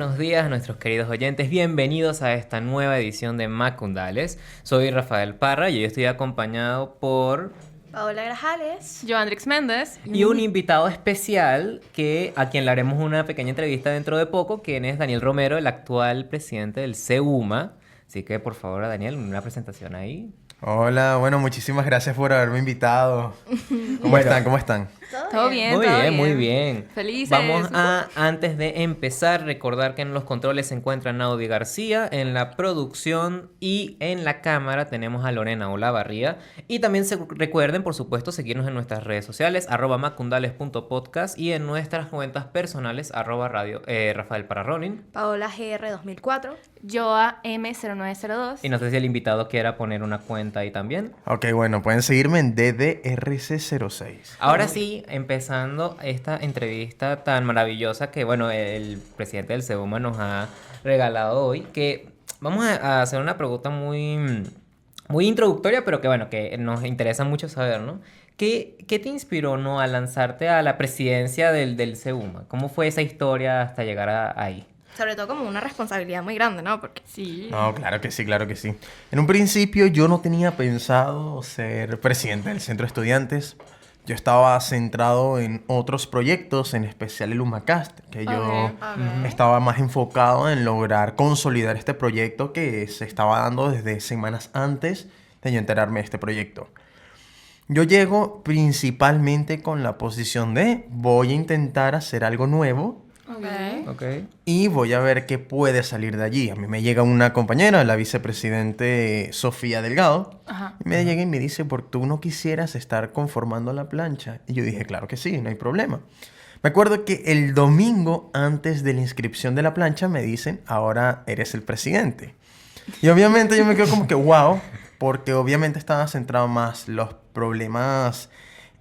Buenos días a nuestros queridos oyentes, bienvenidos a esta nueva edición de Macundales. Soy Rafael Parra y hoy estoy acompañado por... Paola Grajales. Yo, Andrix Méndez. Y un invitado especial a quien le haremos una pequeña entrevista dentro de poco, quien es Daniel Romero, el actual presidente del CEUMA. Así que por favor, Daniel, una presentación ahí. Hola, bueno, muchísimas gracias por haberme invitado. ¿Cómo están? ¿Cómo están? Todo bien, Muy todo bien, bien. muy bien. Felices. Vamos a, antes de empezar, recordar que en los controles se encuentra Naudi García, en la producción y en la cámara tenemos a Lorena Olavarría. Y también recuerden, por supuesto, seguirnos en nuestras redes sociales, @macundales.podcast y en nuestras cuentas personales, Rafael Pararronin. Paola GR 2004. Yo a M0902. Y no sé si el invitado quiera poner una cuenta ahí también. Ok, bueno, pueden seguirme en DDRC06. Ahora sí, empezando esta entrevista tan maravillosa que, bueno, el presidente del CEUMA nos ha regalado hoy, que vamos a hacer una pregunta muy introductoria, pero que, bueno, que nos interesa mucho saber, ¿no? ¿Qué te inspiró, no, a lanzarte a la presidencia del CEUMA? ¿Cómo fue esa historia hasta llegar ahí? Sobre todo como una responsabilidad muy grande, ¿no? Porque Sí. No, claro que sí, claro que sí. En un principio yo no tenía pensado ser presidente del centro de estudiantes. Yo estaba centrado en otros proyectos, en especial el UMACAST, que yo estaba más enfocado en lograr consolidar este proyecto que se estaba dando desde semanas antes de yo enterarme de este proyecto. Yo llego principalmente con la posición de voy a intentar hacer algo nuevo Ok. y voy a ver qué puede salir de allí. A mí me llega una compañera, la vicepresidente Sofía Delgado, Ajá. y me llega y me dice, ¿por qué tú no quisieras estar conformando la plancha? Y yo dije, claro que sí, no hay problema. Me acuerdo que el domingo antes de la inscripción de la plancha me dicen, ahora eres el presidente. Y obviamente yo me quedo como que, wow, porque obviamente estaba centrado más los problemas,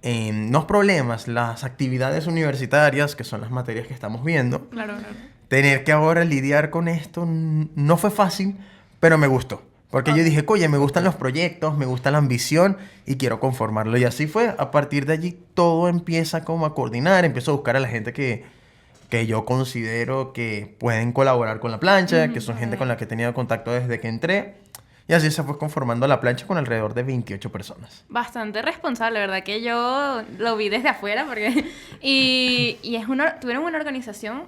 las actividades universitarias, que son las materias que estamos viendo. Claro, claro. Tener que ahora lidiar con esto no fue fácil, pero me gustó. Porque yo dije, oye, me gustan los proyectos, me gusta la ambición y quiero conformarlo. Y así fue. A partir de allí todo empieza como a coordinar. Empiezo a buscar a la gente que yo considero que pueden colaborar con la plancha, que son gente con la que he tenido contacto desde que entré. Y así se fue conformando la plancha con alrededor de 28 personas. Bastante responsable, ¿verdad? Que yo lo vi desde afuera porque... Y tuvieron una organización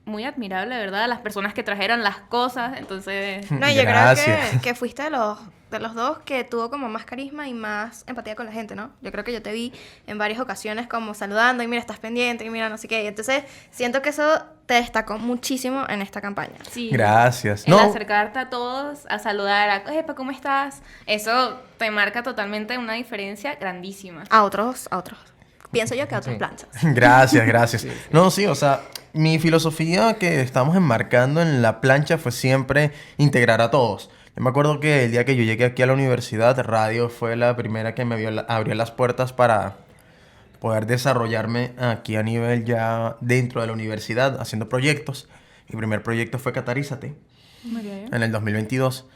muy admirable, ¿verdad? Las personas que trajeron las cosas, entonces... no, yo creo Gracias. que fuiste de los dos que tuvo como más carisma y más empatía con la gente, ¿no? Yo creo que yo te vi en varias ocasiones como saludando y mira, estás pendiente y mira, no sé qué. Y entonces siento que eso te destacó muchísimo en esta campaña. Sí. Gracias. El No, acercarte a todos, a saludar, a, Epa, ¿cómo estás? Eso te marca totalmente una diferencia grandísima. A otros. Pienso yo que a otras Sí. planchas. gracias, gracias. No, sí, o sea, mi filosofía que estamos enmarcando en la plancha fue siempre integrar a todos. Yo me acuerdo que el día que yo llegué aquí a la universidad, radio fue la primera que abrió las puertas para poder desarrollarme aquí a nivel ya dentro de la universidad, haciendo proyectos. Mi primer proyecto fue Catarízate Muy bien. en el 2022.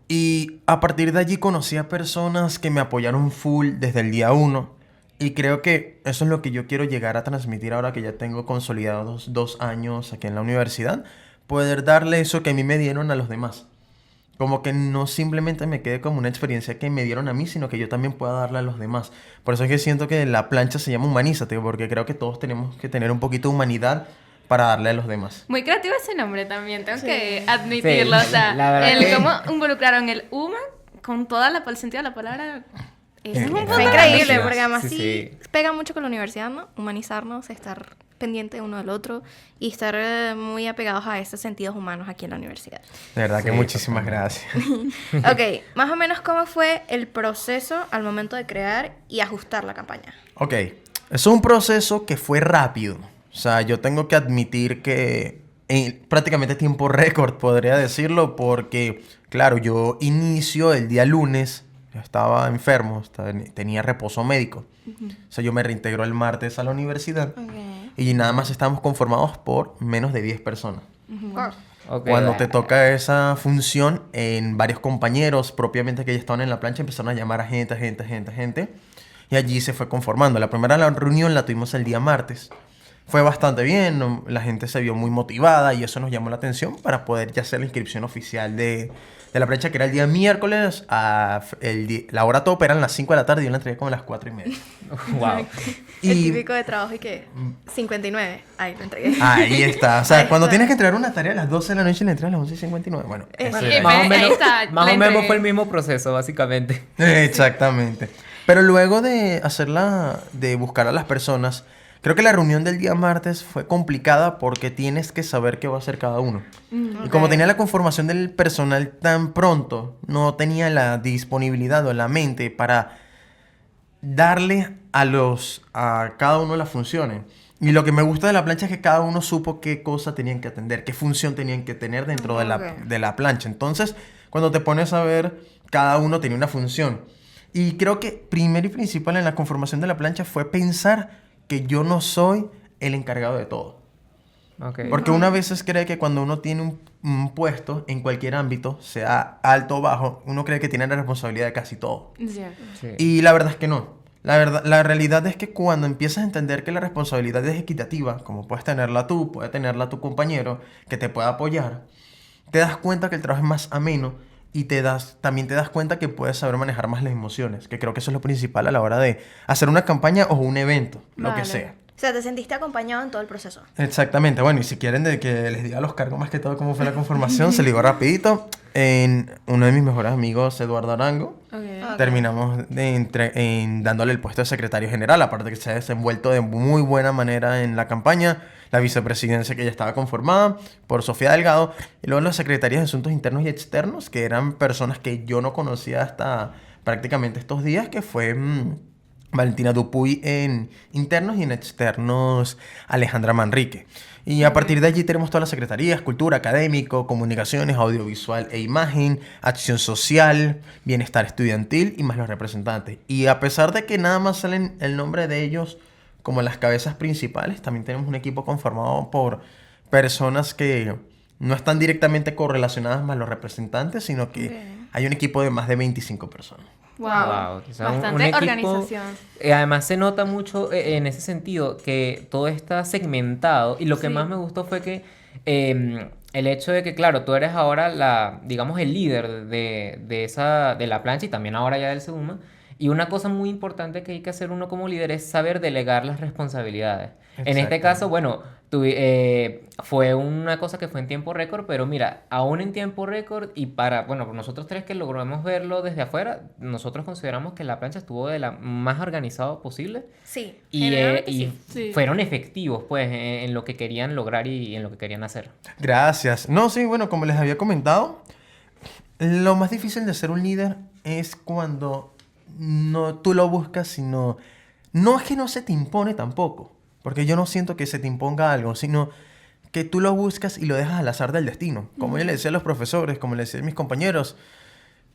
Y a partir de allí conocí a personas que me apoyaron full desde el día uno. Y creo que eso es lo que yo quiero llegar a transmitir ahora que ya tengo consolidados 2 años aquí en la universidad. Poder darle eso que a mí me dieron a los demás. Como que no simplemente me quede como una experiencia que me dieron a mí, sino que yo también pueda darle a los demás. Por eso es que siento que la plancha se llama Humanízate, porque creo que todos tenemos que tener un poquito de humanidad para darle a los demás. Muy creativo ese nombre también, tengo Sí. que admitirlo. Sí, O sea, la verdad el que- cómo involucraron el human con todo el sentido de la palabra. Eso es un Fue punto Fue Ah, increíble, gracias. porque además Sí, sí, sí. pega mucho con la universidad, ¿no? Humanizarnos, estar pendiente uno del otro y estar muy apegados a esos sentidos humanos aquí en la universidad. De verdad que Sí, muchísimas gracias. Ok, más o menos cómo fue el proceso al momento de crear y ajustar la campaña. Ok, es un proceso que fue rápido. O sea, yo tengo que admitir que en prácticamente tiempo récord, podría decirlo, porque, claro, yo inicio el día lunes, yo estaba enfermo, tenía reposo médico. O sea, yo me reintegro el martes a la universidad y nada más estábamos conformados por menos de 10 personas. Ok, Cuando te toca esa función, en varios compañeros propiamente que ya estaban en la plancha empezaron a llamar a gente. Y allí se fue conformando. La primera reunión la tuvimos el día martes. Fue bastante bien, la gente se vio muy motivada y eso nos llamó la atención para poder ya hacer la inscripción oficial de la plancha, que era el día miércoles. La hora tope eran las 5 de la tarde y yo la entregué como a las 4:30. Wow. El Y típico de trabajo y que 59. Ahí lo entregué. ahí está. O sea, Ahí cuando está. tienes que entregar una tarea a las 12 de la noche y la entregas a las 11:59. Bueno, Eso eso es. era. Más o Ahí menos, está, más la o menos entregué. fue el mismo proceso, básicamente. Exactamente. Pero luego de de buscar a las personas, creo que la reunión del día martes fue complicada porque tienes que saber qué va a hacer cada uno. Y como Ok. tenía la conformación del personal tan pronto, no tenía la disponibilidad o la mente para darle a cada uno las funciones. Y lo que me gusta de la plancha es que cada uno supo qué cosa tenían que atender, qué función tenían que tener dentro Ok. de la plancha. Entonces, cuando te pones a ver, cada uno tenía una función. Y creo que primero y principal en la conformación de la plancha fue pensar que yo no soy el encargado de todo. Ok. Porque una vez cree que cuando uno tiene un puesto en cualquier ámbito, sea alto o bajo, uno cree que tiene la responsabilidad de casi todo. Cierto. Sí. Y la verdad es que no. La realidad es que cuando empiezas a entender que la responsabilidad es equitativa, como puedes tenerla tú, puede tenerla tu compañero, que te pueda apoyar, te das cuenta que el trabajo es más ameno y también te das cuenta que puedes saber manejar más las emociones, que creo que eso es lo principal a la hora de hacer una campaña o un evento, lo que Vale. sea. O sea, te sentiste acompañado en todo el proceso. Exactamente, bueno, y si quieren de que les diga los cargos más que todo cómo fue la conformación, se lo digo rapidito. En uno de mis mejores amigos, Eduardo Arango, Ok. terminamos dándole el puesto de secretario general, aparte que se ha desenvuelto de muy buena manera en la campaña, la vicepresidencia que ya estaba conformada por Sofía Delgado, y luego las secretarías de Asuntos Internos y Externos, que eran personas que yo no conocía hasta prácticamente estos días, que fue Valentina Dupuy en internos y en externos Alejandra Manrique. Y a partir de allí tenemos todas las secretarías: cultura, académico, comunicaciones, audiovisual e imagen, acción social, bienestar estudiantil y más los representantes. Y a pesar de que nada más salen el nombre de ellos como las cabezas principales, también tenemos un equipo conformado por personas que no están directamente correlacionadas más los representantes, sino que Ok. hay un equipo de más de 25 personas. Wow. Wow, o sea, un Bastante equipo- organización. Además se nota mucho en ese sentido que todo está segmentado y lo que Sí. más me gustó fue que el hecho de que, claro, tú eres ahora digamos, el líder de la plancha y también ahora ya del Seduma. Y una cosa muy importante que hay que hacer uno como líder es saber delegar las responsabilidades. En este caso, bueno, fue una cosa que fue en tiempo récord, pero mira, aún en tiempo récord y bueno, nosotros tres que logramos verlo desde afuera, nosotros consideramos que la plancha estuvo de la más organizado posible Sí. Generalmente y sí. Sí. fueron efectivos, pues, en lo que querían lograr y en lo que querían hacer. Gracias. No, sí, bueno, como les había comentado, lo más difícil de ser un líder es cuando no tú lo buscas, sino... No es que no se te impone tampoco, porque yo no siento que se te imponga algo, sino que tú lo buscas y lo dejas al azar del destino. Como yo le decía a los profesores, como le decía a mis compañeros,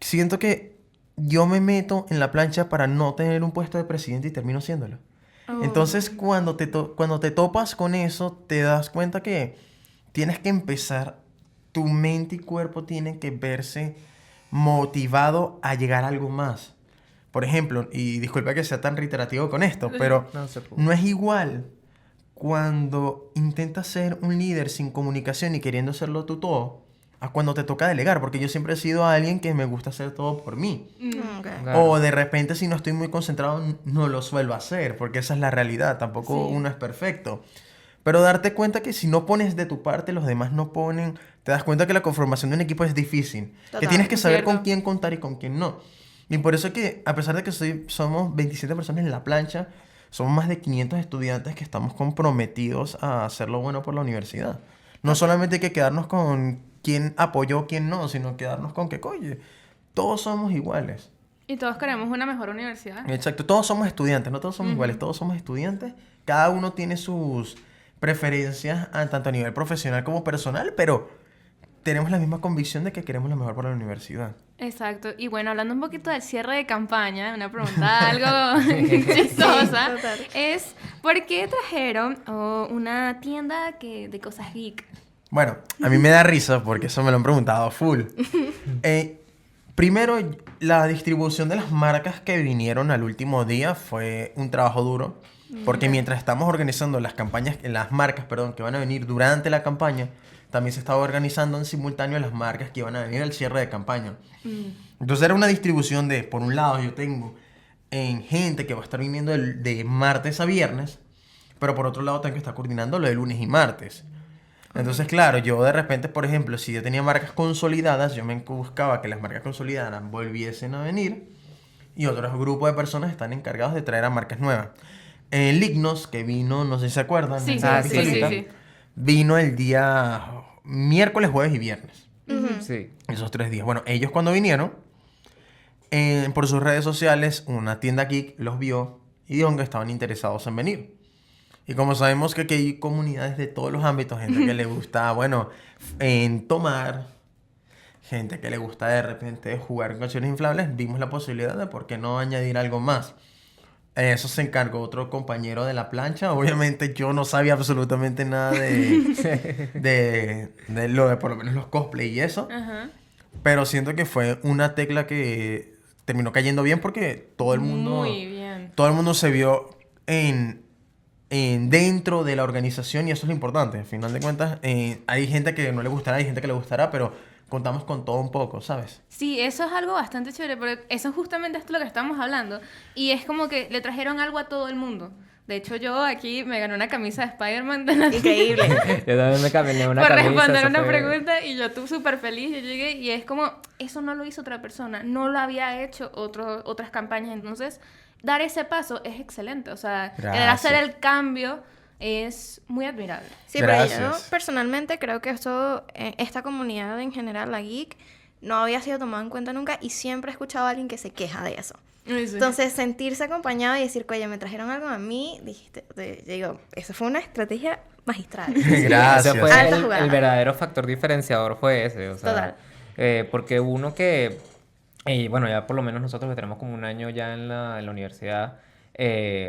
siento que yo me meto en la plancha para no tener un puesto de presidente y termino siéndolo. Oh. Entonces, cuando te topas con eso, te das cuenta que tienes que empezar, tu mente y cuerpo tienen que verse motivado a llegar a algo más. Por ejemplo, y disculpa que sea tan reiterativo con esto, pero No se puede. no es igual cuando intentas ser un líder sin comunicación y queriendo serlo tú todo, a cuando te toca delegar, porque yo siempre he sido alguien que me gusta hacer todo por mí. Ok. Claro. O de repente si no estoy muy concentrado no lo suelo hacer, porque esa es la realidad, tampoco Sí. uno es perfecto. Pero darte cuenta que si no pones de tu parte, los demás no ponen, te das cuenta que la conformación de un equipo es difícil, que Total, tienes que saber cierto. con quién contar y con quién no. Y por eso es que a pesar de que somos 27 personas en la plancha, somos más de 500 estudiantes que estamos comprometidos a hacer lo bueno por la universidad. No solamente hay que quedarnos con quién apoyó, quién no, sino quedarnos con que, oye, todos somos iguales. Y todos queremos una mejor universidad. Exacto, todos somos estudiantes, no todos somos iguales, todos somos estudiantes. Cada uno tiene sus preferencias, tanto a nivel profesional como personal, pero tenemos la misma convicción de que queremos lo mejor para la universidad. Exacto. Y bueno, hablando un poquito del cierre de campaña, una pregunta algo chistosa, Sí, total. es ¿por qué trajeron una tienda de cosas geek? Bueno, a mí me da risa porque eso me lo han preguntado full. Primero, la distribución de las marcas que vinieron al último día fue un trabajo duro. Porque mientras estamos organizando las campañas, las marcas, perdón, que van a venir durante la campaña, también se estaba organizando en simultáneo las marcas que iban a venir al cierre de campaña. Entonces era una distribución de, por un lado, yo tengo gente que va a estar viniendo de martes a viernes, pero por otro lado tengo que estar coordinando lo de lunes y martes. Entonces, claro, yo de repente, por ejemplo, si yo tenía marcas consolidadas, yo me buscaba que las marcas consolidadas volviesen a venir y otros grupos de personas están encargados de traer a marcas nuevas. Lignos, que vino, no sé si se acuerdan, Sí, en sí, esa sí, pistolita, sí. vino el día miércoles, jueves y viernes. Sí. Esos 3 días. Bueno, ellos cuando vinieron, por sus redes sociales, una tienda geek los vio y dijeron que estaban interesados en venir. Y como sabemos que aquí hay comunidades de todos los ámbitos, gente que le gusta, bueno, en tomar, gente que le gusta de repente jugar con canciones inflables, vimos la posibilidad de por qué no añadir algo más. Eso se encargó otro compañero de la plancha. Obviamente yo no sabía absolutamente nada de lo de por lo menos los cosplay y eso. Ajá. Pero siento que fue una tecla que terminó cayendo bien porque todo el mundo... Muy bien. Todo el mundo se vio dentro de la organización y eso es lo importante. Al final de cuentas, hay gente que no le gustará, hay gente que le gustará, pero contamos con todo un poco, ¿sabes? Sí, eso es algo bastante chévere, porque eso es justamente esto lo que estamos hablando. Y es como que le trajeron algo a todo el mundo. De hecho, yo aquí me gané una camisa de Spider-Man de la Increíble. Yo también me cambié una por camisa. responder eso una fue- pregunta y yo estuve súper feliz. Yo llegué y es como, eso no lo hizo otra persona, no lo había hecho otras campañas. Entonces, dar ese paso es excelente. O sea, el hacer Gracias. el cambio es muy admirable. Sí, pero yo Gracias. personalmente creo que esto, esta comunidad en general, la geek, no había sido tomada en cuenta nunca y siempre he escuchado a alguien que se queja de eso. Entonces, sentirse acompañado y decir, oye, me trajeron algo a mí, yo digo, eso fue una estrategia magistral. Gracias. Ese fue Alta el jugada. verdadero factor diferenciador fue ese, o sea, Total. Porque uno que, y bueno, ya por lo menos nosotros que tenemos como un año ya en la universidad,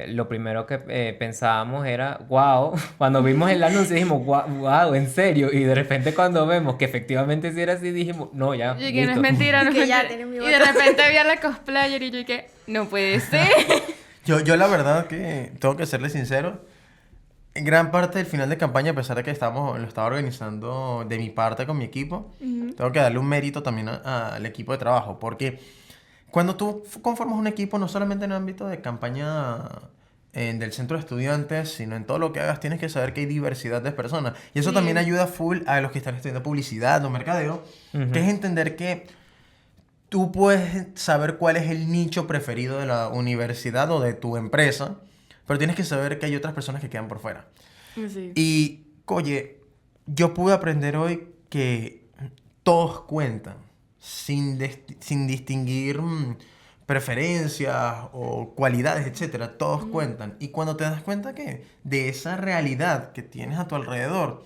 lo primero que pensábamos era, wow, cuando vimos el anuncio dijimos, wow, en serio, y de repente cuando vemos que efectivamente sí era así, dijimos, no, ya, Y que no es listo. mentira, no es Que ya mentira. tienen mi Y de voto. repente vi a la cosplayer y yo que no puede ser. Yo la verdad que tengo que serle sincero. En gran parte del final de campaña, a pesar de que lo estaba organizando de mi parte con mi equipo, tengo que darle un mérito también al equipo de trabajo. Porque cuando tú conformas un equipo, no solamente en el ámbito de campaña del centro de estudiantes, sino en todo lo que hagas, tienes que saber que hay diversidad de personas. Y eso también ayuda full a los que están estudiando publicidad o mercadeo, que es entender que tú puedes saber cuál es el nicho preferido de la universidad o de tu empresa, pero tienes que saber que hay otras personas que quedan por fuera. Sí. Y, oye, yo pude aprender hoy que todos cuentan, sin distinguir preferencias o cualidades, etcétera, todos cuentan. Y cuando te das cuenta que de esa realidad que tienes a tu alrededor,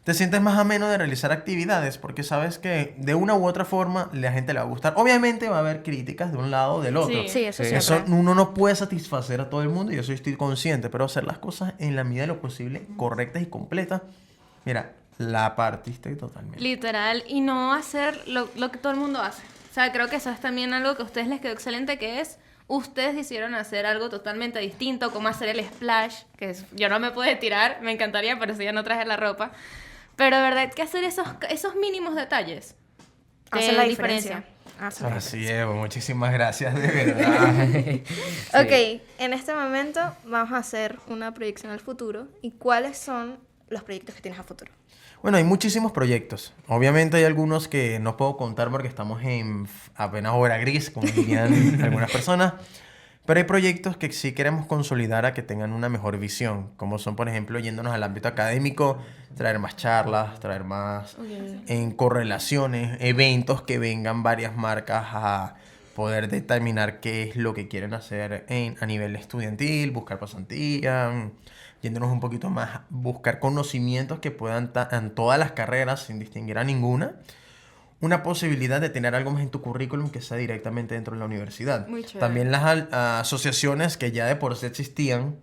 te sientes más ameno de realizar actividades porque sabes que de una u otra forma la gente le va a gustar. Obviamente va a haber críticas de un lado o del otro. Sí. Sí, eso Sí. siempre. Eso uno no puede satisfacer a todo el mundo y eso estoy consciente, pero hacer las cosas en la medida de lo posible, correctas y completas, mira, la partiste totalmente. Literal, y no hacer lo que todo el mundo hace. O sea, creo que eso es también algo que a ustedes les quedó excelente, que es, ustedes decidieron hacer algo totalmente distinto, como hacer el splash, que yo no me pude tirar, me encantaría, pero si ya no traje la ropa. Pero de verdad que hacer esos mínimos detalles Hace la diferencia. Hace la Así es, muchísimas gracias, de verdad. Sí. Ok, en este momento vamos a hacer una proyección al futuro. ¿Y cuáles son los proyectos que tienes a futuro? Bueno, hay muchísimos proyectos. Obviamente hay algunos que no puedo contar porque estamos en apenas hora gris, como dirían algunas personas. Pero hay proyectos que sí queremos consolidar a que tengan una mejor visión, como son, por ejemplo, yéndonos al ámbito académico, traer más charlas, traer más en correlaciones, eventos que vengan varias marcas a poder determinar qué es lo que quieren hacer a nivel estudiantil, buscar pasantía, yéndonos un poquito más, buscar conocimientos que puedan en todas las carreras, sin distinguir a ninguna, una posibilidad de tener algo más en tu currículum que sea directamente dentro de la universidad. Muy chévere. También las asociaciones que ya de por sí existían,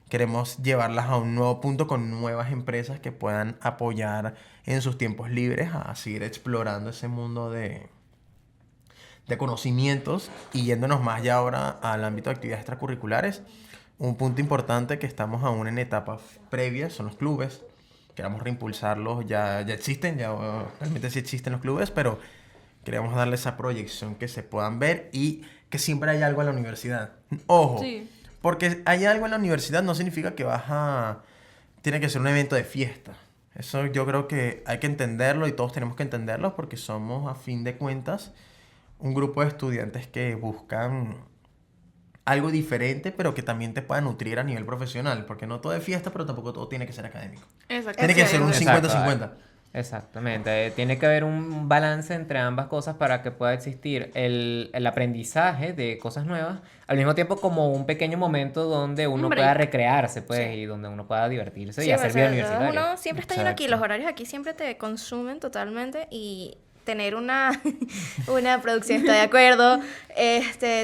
queremos llevarlas a un nuevo punto con nuevas empresas que puedan apoyar en sus tiempos libres a seguir explorando ese mundo de conocimientos y yéndonos más ya ahora al ámbito de actividades extracurriculares. un punto importante que estamos aún en etapas previas son los clubes. Queremos reimpulsarlos, ya existen, realmente sí existen los clubes, pero queremos darle esa proyección que se puedan ver y que siempre hay algo en la universidad. Ojo, Sí. porque hay algo en la universidad no significa que tiene que ser un evento de fiesta. Eso yo creo que hay que entenderlo y todos tenemos que entenderlo porque somos, a fin de cuentas, un grupo de estudiantes que buscan algo diferente, pero que también te pueda nutrir a nivel profesional, porque no todo es fiesta, pero tampoco todo tiene que ser académico. Exacto. Tiene que ser un Exacto, 50-50. Exactamente. Tiene que haber un balance entre ambas cosas para que pueda existir el aprendizaje de cosas nuevas, al mismo tiempo como un pequeño momento donde uno break. pueda recrearse, pues, Sí. y donde uno pueda divertirse y Sí, hacer o vida sea, universitaria. uno siempre está lleno aquí, Exacto. los horarios aquí siempre te consumen totalmente y tener una, una producción, estoy de acuerdo,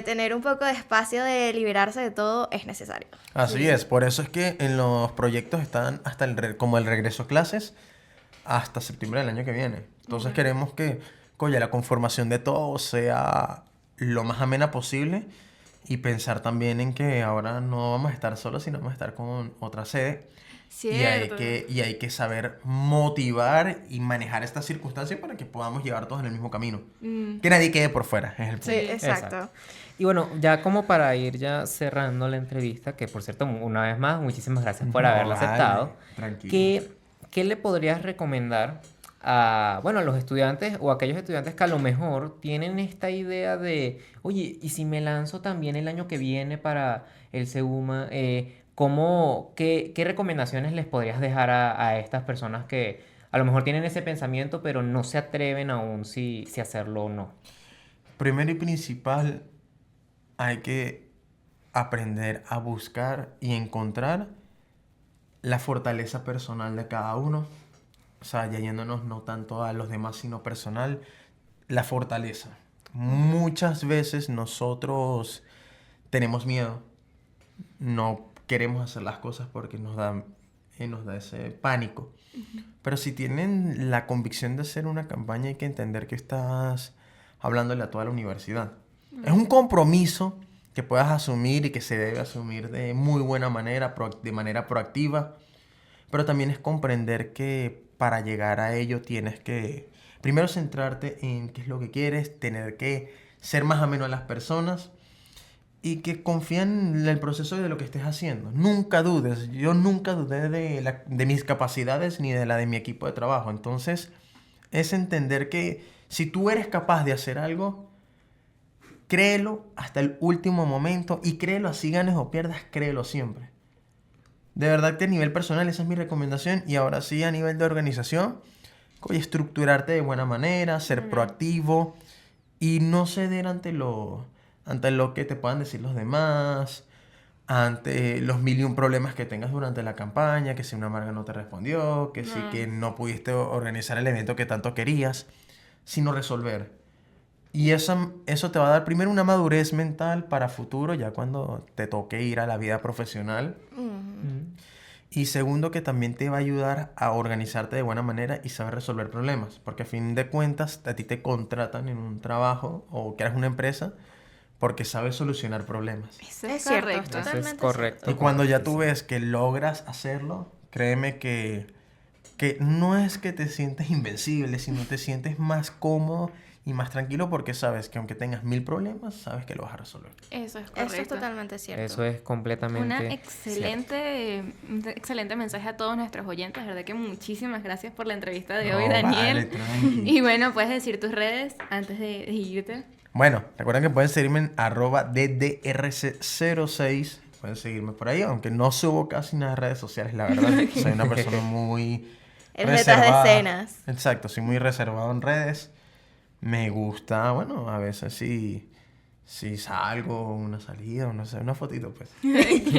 tener un poco de espacio de liberarse de todo es necesario. Así es, por eso es que en los proyectos están hasta como el regreso a clases hasta septiembre del año que viene. Entonces queremos que, coño, la conformación de todo sea lo más amena posible y pensar también en que ahora no vamos a estar solos, sino vamos a estar con otra sede. Cierto. Y hay que saber motivar y manejar estas circunstancias para que podamos llegar todos en el mismo camino. Que nadie quede por fuera, es el punto. Sí, exacto. Y bueno, ya como para ir ya cerrando la entrevista, que por cierto, una vez más, muchísimas gracias por No, haberla vale, aceptado. tranquilo. ¿Qué le podrías recomendar a, bueno, a los estudiantes o a aquellos estudiantes que a lo mejor tienen esta idea de, oye, ¿y si me lanzo también el año que viene para el SEUMA? ¿Qué recomendaciones les podrías dejar a estas personas que a lo mejor tienen ese pensamiento, pero no se atreven aún si hacerlo o no? Primero y principal, hay que aprender a buscar y encontrar la fortaleza personal de cada uno. O sea, ya yéndonos no tanto a los demás, sino personal, la fortaleza. Muchas veces nosotros tenemos miedo, no queremos hacer las cosas porque nos da ese pánico. Pero si tienen la convicción de hacer una campaña, hay que entender que estás hablándole a toda la universidad. Es un compromiso que puedas asumir y que se debe asumir de muy buena manera, de manera proactiva. Pero también es comprender que para llegar a ello tienes que primero centrarte en qué es lo que quieres, tener que ser más ameno a las personas y que confíen en el proceso de lo que estés haciendo. Nunca dudes. Yo nunca dudé de mis capacidades ni de la de mi equipo de trabajo. Entonces, es entender que si tú eres capaz de hacer algo, créelo hasta el último momento y créelo así ganes o pierdas, créelo siempre. De verdad que a nivel personal esa es mi recomendación y ahora sí a nivel de organización, oye, estructurarte de buena manera, ser proactivo y no ceder ante lo que te puedan decir los demás, ante los 1001 problemas que tengas durante la campaña, que si una marca no te respondió, que si que no pudiste organizar el evento que tanto querías, sino resolver. Y eso te va a dar primero una madurez mental para futuro, ya cuando te toque ir a la vida profesional. Y segundo, que también te va a ayudar a organizarte de buena manera y saber resolver problemas. Porque a fin de cuentas, a ti te contratan en un trabajo o que eres una empresa porque sabes solucionar problemas. Eso Es es cierto, correcto. Eso es totalmente correcto. Y cuando ya tú ves que logras hacerlo, créeme que no es que te sientes invencible, sino te sientes más cómodo y más tranquilo porque sabes que aunque tengas 1000 problemas, sabes que lo vas a resolver. Eso es correcto. Eso es totalmente cierto. Eso es completamente Un excelente mensaje a todos nuestros oyentes. De verdad que muchísimas gracias por la entrevista de No, hoy, vale, Daniel. tranqui. Y bueno, puedes decir tus redes antes de irte. Bueno, recuerden que pueden seguirme en @ddrc06. Pueden seguirme por ahí, aunque no subo casi nada de redes sociales, la verdad. Soy una persona muy El detrás de reservada. escenas. Exacto, soy muy reservado en redes. Me gusta, bueno, a veces sí salgo, una salida, no sé, una fotito, pues.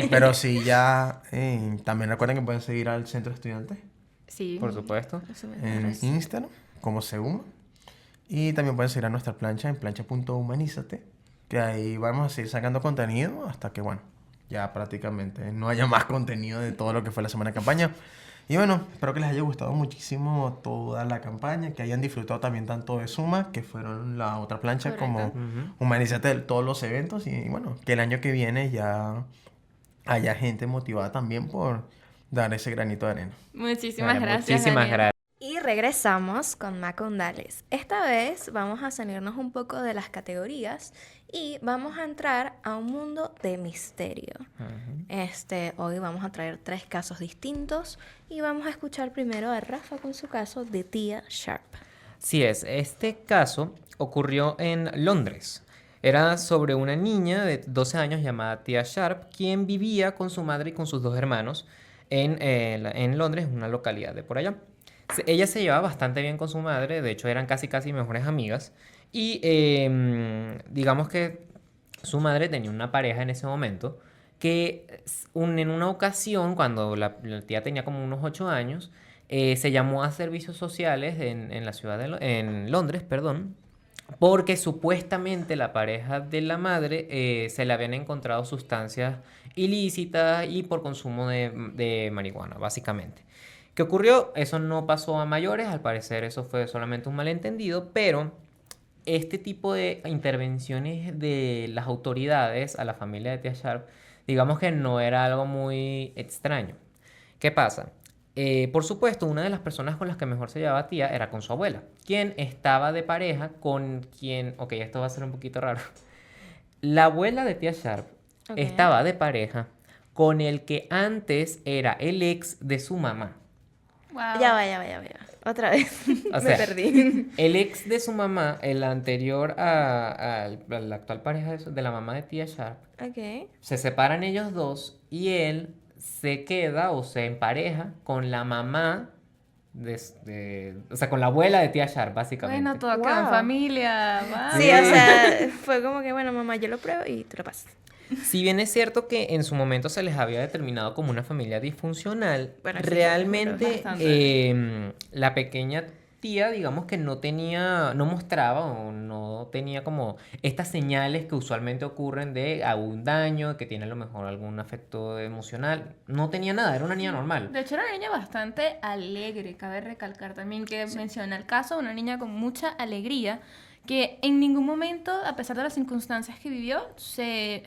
Pero sí, ya, también recuerden que pueden seguir al Centro Estudiante Sí. por supuesto. Eso me en parece. Instagram, como SEUMA. Y también pueden seguir a nuestra plancha en plancha.humanízate, que ahí vamos a seguir sacando contenido hasta que, bueno, ya prácticamente no haya más contenido de todo lo que fue la semana de campaña. Y bueno, espero que les haya gustado muchísimo toda la campaña, que hayan disfrutado también tanto de Suma, que fueron la otra plancha, como Correcto. Humanízate de todos los eventos. Y bueno, que el año que viene ya haya gente motivada también por dar ese granito de arena. Muchísimas Bueno, gracias. muchísimas Daniel. gracias. Y regresamos con Macondales. Esta vez vamos a salirnos un poco de las categorías y vamos a entrar a un mundo de misterio. Hoy vamos a traer 3 casos distintos y vamos a escuchar primero a Rafa con su caso de Tía Sharp. Sí es, este caso ocurrió en Londres. Era sobre una niña de 12 años llamada Tia Sharp, quien vivía con su madre y con sus 2 hermanos en Londres, una localidad de por allá. Ella se llevaba bastante bien con su madre, de hecho eran casi mejores amigas. Y digamos que su madre tenía una pareja en ese momento que en una ocasión, cuando la tía tenía como unos 8 años, se llamó a servicios sociales en la ciudad en Londres, perdón, porque supuestamente la pareja de la madre se le habían encontrado sustancias ilícitas y por consumo de marihuana, básicamente. ¿Qué ocurrió? Eso no pasó a mayores, al parecer eso fue solamente un malentendido, pero este tipo de intervenciones de las autoridades a la familia de Tia Sharp, digamos que no era algo muy extraño. ¿Qué pasa? Por supuesto, una de las personas con las que mejor se llevaba Tía era con su abuela, quien estaba de pareja con quien... Ok, esto va a ser un poquito raro. La abuela de Tia Sharp Ok. estaba de pareja con el que antes era el ex de su mamá. Wow. Ya va. Otra vez. O Me sea, perdí. el ex de su mamá, el anterior a la actual pareja de la mamá de Tia Sharp, Ok. se separan ellos dos y él se queda o se empareja con la mamá o sea, con la abuela de Tia Sharp, básicamente. Bueno, todo queda en Wow. familia. Wow. Sí, o sea, fue como que, bueno, mamá, yo lo pruebo y tú lo pasas. Si bien es cierto que en su momento se les había determinado como una familia disfuncional, Bueno, sí, realmente bastante. la pequeña tía, digamos que no mostraba o no tenía como estas señales que usualmente ocurren de algún daño, que tiene a lo mejor algún afecto emocional. No tenía nada, era una niña normal. De hecho, era una niña bastante alegre. Cabe recalcar también que menciona el caso, una niña con mucha alegría, que en ningún momento, a pesar de las circunstancias que vivió,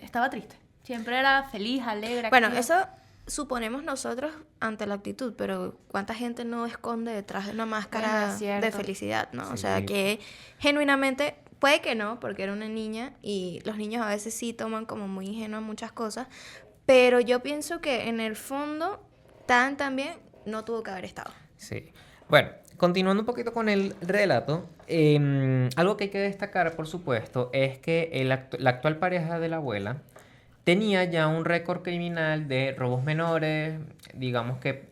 estaba triste. Siempre era feliz, alegre, Bueno, activa. eso suponemos nosotros ante la actitud, pero ¿cuánta gente no esconde detrás de una máscara Bueno, es cierto. de felicidad, no? O sea, Sí. que genuinamente, puede que no, porque era una niña y los niños a veces sí toman como muy ingenuas muchas cosas, pero yo pienso que en el fondo, también no tuvo que haber estado. Sí. Bueno, continuando un poquito con el relato, algo que hay que destacar, por supuesto, es que la actual pareja de la abuela tenía ya un récord criminal de robos menores, digamos que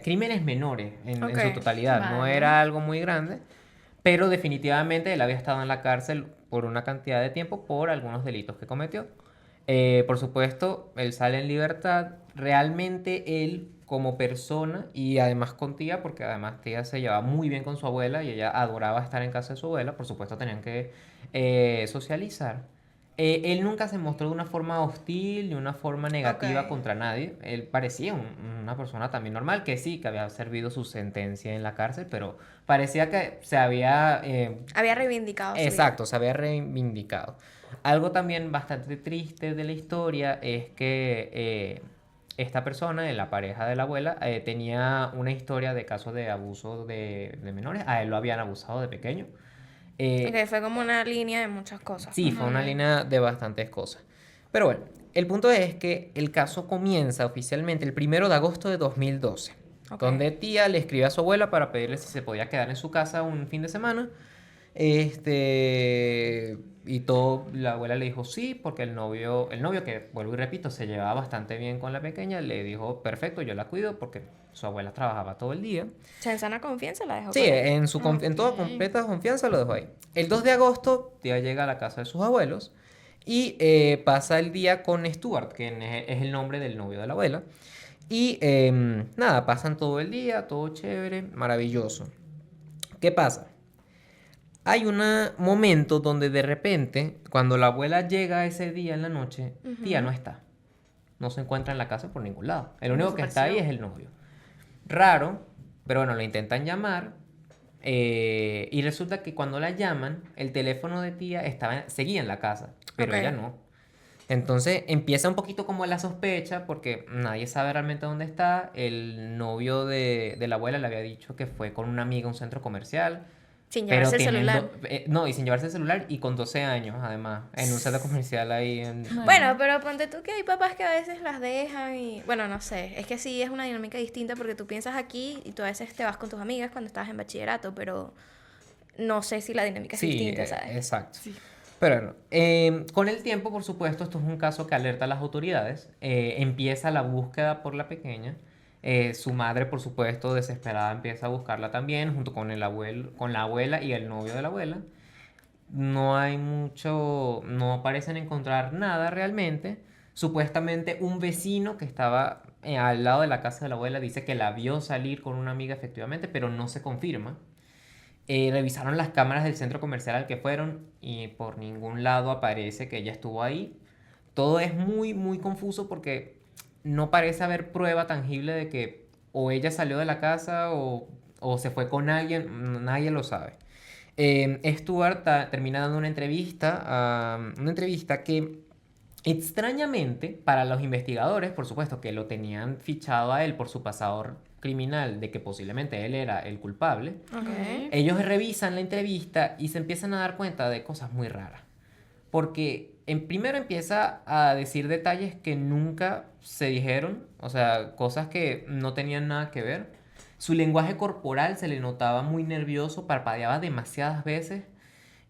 crímenes menores en Ok, su totalidad. No vale. era algo muy grande, pero definitivamente él había estado en la cárcel por una cantidad de tiempo por algunos delitos que cometió. Por supuesto, él sale en libertad. Realmente él como persona y además con Tía, porque además Tía se llevaba muy bien con su abuela y ella adoraba estar en casa de su abuela, por supuesto tenían que socializar. Él nunca se mostró de una forma hostil ni una forma negativa Ok. contra nadie. Él parecía una persona también normal, que sí, que había servido su sentencia en la cárcel, pero parecía que se había Había reivindicado su vida. exacto, se había reivindicado. Algo también bastante triste de la historia es que esta persona, la pareja de la abuela, tenía una historia de casos de abuso de menores. A él lo habían abusado de pequeño. Ok, fue como una línea de muchas cosas. Sí, fue una línea de bastantes cosas. Pero bueno, el punto es que el caso comienza oficialmente el 1 de agosto de 2012, Ok. donde Tía le escribe a su abuela para pedirle si se podía quedar en su casa un fin de semana. Y todo, la abuela le dijo sí, porque el novio que, vuelvo y repito, se llevaba bastante bien con la pequeña, le dijo, perfecto, yo la cuido, porque su abuela trabajaba todo el día. O sea, en sana confianza la dejó Sí, con él. en toda Ok. completa confianza lo dejó ahí. El 2 de agosto, Tía llega a la casa de sus abuelos y pasa el día con Stuart, que es el nombre del novio de la abuela. Y nada, pasan todo el día, todo chévere, maravilloso. ¿Qué pasa? Hay un momento donde de repente, cuando la abuela llega ese día en la noche, Tía no está. No se encuentra en la casa por ningún lado. El único que está ahí es el novio. Raro, pero bueno, lo intentan llamar. Y resulta que cuando la llaman, el teléfono de Tía seguía en la casa, pero Ok. ella no. Entonces empieza un poquito como la sospecha porque nadie sabe realmente dónde está. El novio de la abuela le había dicho que fue con una amiga a un centro comercial, Sin pero llevarse el celular. no, y sin llevarse el celular y con 12 años además, en un centro comercial ahí en... Bueno, pero ponte tú que hay papás que a veces las dejan y... Bueno, no sé, es que sí es una dinámica distinta porque tú piensas aquí y tú a veces te vas con tus amigas cuando estás en bachillerato, pero no sé si la dinámica es Sí, distinta, ¿sabes? exacto. Pero bueno, con el tiempo, por supuesto, esto es un caso que alerta a las autoridades. Empieza la búsqueda por la pequeña. Su madre, por supuesto, desesperada, empieza a buscarla también, junto con el abuelo, con la abuela y el novio de la abuela. No hay mucho, no parecen encontrar nada realmente. Supuestamente un vecino que estaba al lado de la casa de la abuela dice que la vio salir con una amiga efectivamente, pero no se confirma. Revisaron las cámaras del centro comercial al que fueron y por ningún lado aparece que ella estuvo ahí. Todo es muy, muy confuso porque no parece haber prueba tangible de que o ella salió de la casa o se fue con alguien, nadie lo sabe. Stuart termina dando una entrevista que extrañamente para los investigadores, por supuesto que lo tenían fichado a él por su pasado criminal de que posiblemente él era el culpable, Ok. ellos revisan la entrevista y se empiezan a dar cuenta de cosas muy raras. Porque primero empieza a decir detalles que nunca se dijeron, o sea, cosas que no tenían nada que ver. Su lenguaje corporal se le notaba muy nervioso, parpadeaba demasiadas veces